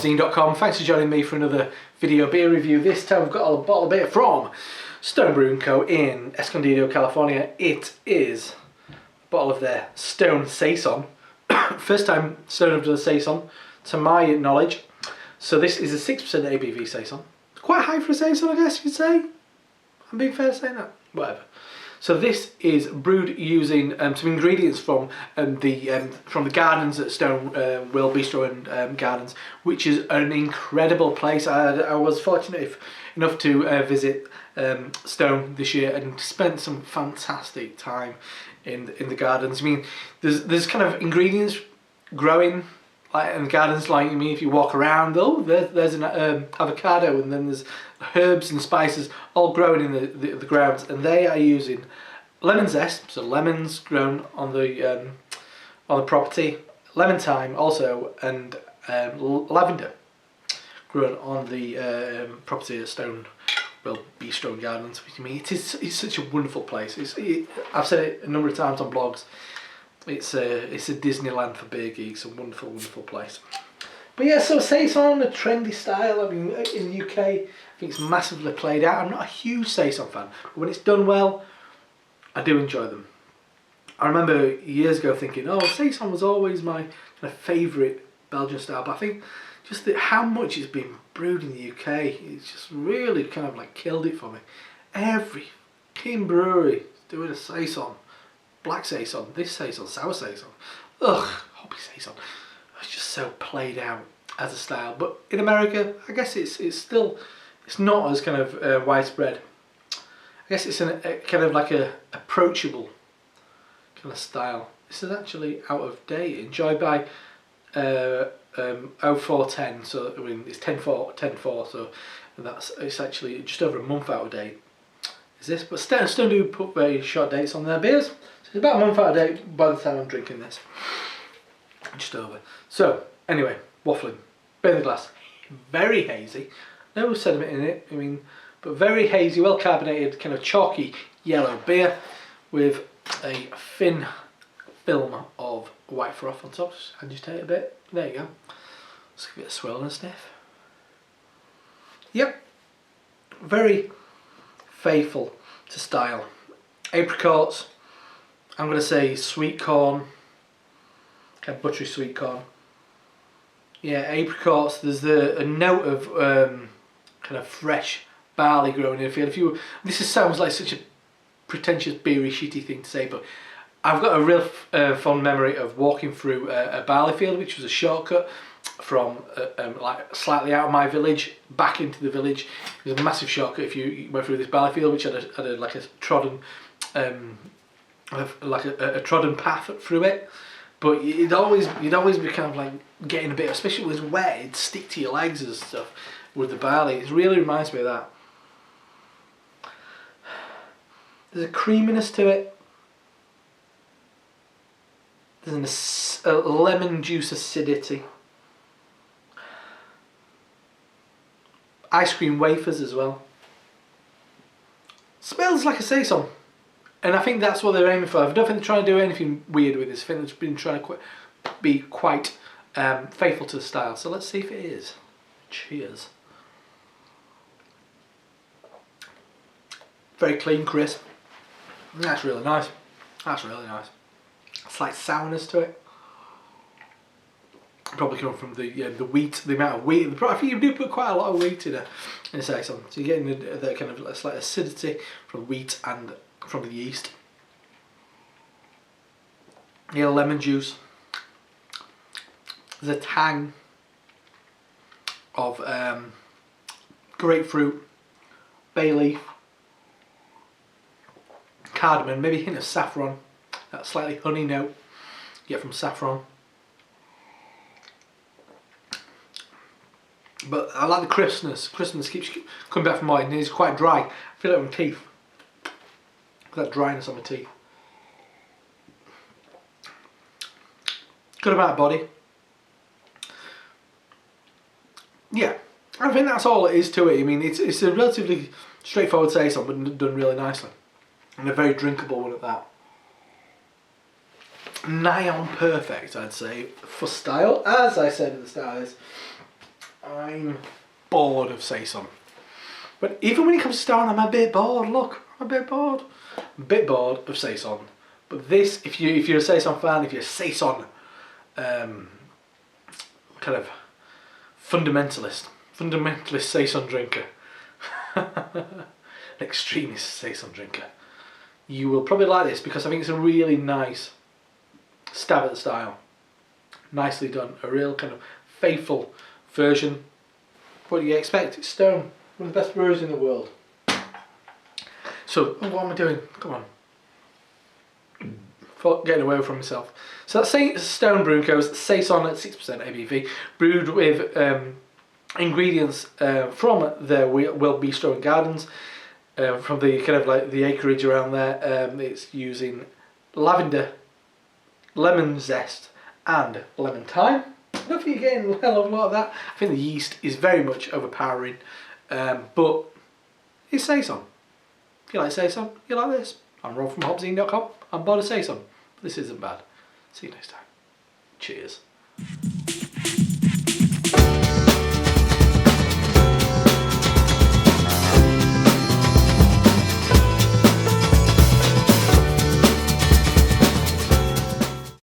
HopZine.com. Thanks for joining me for another video beer review. This time we've got a bottle of beer from Stone Brewing Co in Escondido, California. It is a bottle of their Stone Saison. First time Stone have done a Saison, to my knowledge. So this is a 6% ABV Saison. Quite high for a Saison, I guess you'd say. I'm being fair saying that. Whatever. So this is brewed using some ingredients from the gardens at Stone Will Bistro and Gardens, which is an incredible place. I was fortunate enough to visit Stone this year and spent some fantastic time in the gardens. I mean, there's kind of ingredients growing like in the gardens. Like, I mean, if you walk around, oh, there's an avocado, and then there's herbs and spices all growing in the grounds, and they are using lemon zest, so lemons grown on the property, lemon thyme also, and lavender grown on the property at Stone Will Bistro and Gardens. I mean, it's such a wonderful place. I've said it a number of times on blogs. It's a Disneyland for beer geeks. A wonderful, wonderful place. But yeah, so Saison, a trendy style. I mean, in the UK, I think it's massively played out. I'm not a huge Saison fan, but when it's done well, I do enjoy them. I remember years ago thinking, oh, Saison was always my kind of favourite Belgian style, but I think just how much it's been brewed in the UK, it's just really kind of like killed it for me. Every king brewery is doing a Saison, black Saison, this Saison, sour Saison, hoppy Saison. It's just so played out as a style. But in America, I guess it's not as kind of widespread. I guess it's a kind of like a approachable kind of style. This is actually out of date. Enjoyed by 0410. So I mean, it's 10/4, so it's actually just over a month out of date. Is this? But Stone do put very short dates on their beers. So it's about a month out of date by the time I'm drinking this. Just over. So anyway, waffling. Beer in the glass. Very hazy. No sediment in it. I mean, but very hazy, well carbonated, kind of chalky yellow beer with a thin film of white froth on top. Just agitate a bit. There you go. Let's give it a swirl and a sniff. Yep. Very faithful to style. Apricots. I'm going to say sweet corn. Kind of buttery sweet corn. Yeah, apricots. There's a note of kind of fresh barley growing in the field. Sounds like such a pretentious beery shitty thing to say, but I've got a real fond memory of walking through a barley field, which was a shortcut from like slightly out of my village back into the village. It was a massive shortcut if you went through this barley field, which had like a trodden a trodden path through it. But you'd always be kind of like getting a bit, especially when it was wet, it'd stick to your legs and stuff with the barley. It really reminds me of that. There's a creaminess to it. There's a lemon juice acidity. Ice cream wafers as well. Smells like a Saison. And I think that's what they're aiming for. I don't think they're trying to do anything weird with this. I think they've been trying to be quite faithful to the style. So let's see if it is. Cheers. Very clean, crisp. That's really nice. That's really nice. Slight sourness to it. Probably coming from the wheat, the amount of wheat. I think you do put quite a lot of wheat in a Saison. So you're getting the kind of slight acidity from wheat and from the yeast. Yeah, lemon juice. There's a tang of grapefruit, bay leaf, cardamom, maybe a hint of saffron. That slightly honey note you get from saffron. But I like the crispness. Crispness keeps coming back from mine. It's quite dry. I feel it on my teeth. That dryness on my teeth. Good amount of body. Yeah, I think that's all it is to it. I mean, it's a relatively straightforward Saison, but done really nicely, and a very drinkable one at that. Nigh on perfect, I'd say, for style. As I said at the start of this, I'm bored of Saison. But even when it comes to Stone, I'm a bit bored. Look, I'm a bit bored. I'm a bit bored of Saison. But this, if you're a Saison fan, if you're a Saison kind of fundamentalist Saison drinker, an extremist Saison drinker, you will probably like this because I think it's a really nice stab at the style. Nicely done. A real kind of faithful version. What do you expect? It's Stone, one of the best brewers in the world. So, what am I doing? Come on. Getting away from myself. So that's Stone Brewing Co's Saison at 6% ABV, brewed with ingredients from their Wild Bistro and Gardens, from the kind of like the acreage around there. It's using lavender, lemon zest, and lemon thyme. I don't think you're getting a hell of a lot of that. I think the yeast is very much overpowering, but it's Saison. If you like Saison, you like this. I'm Rob from HopZine.com. I'm bored of Saison. This isn't bad. See you next time. Cheers.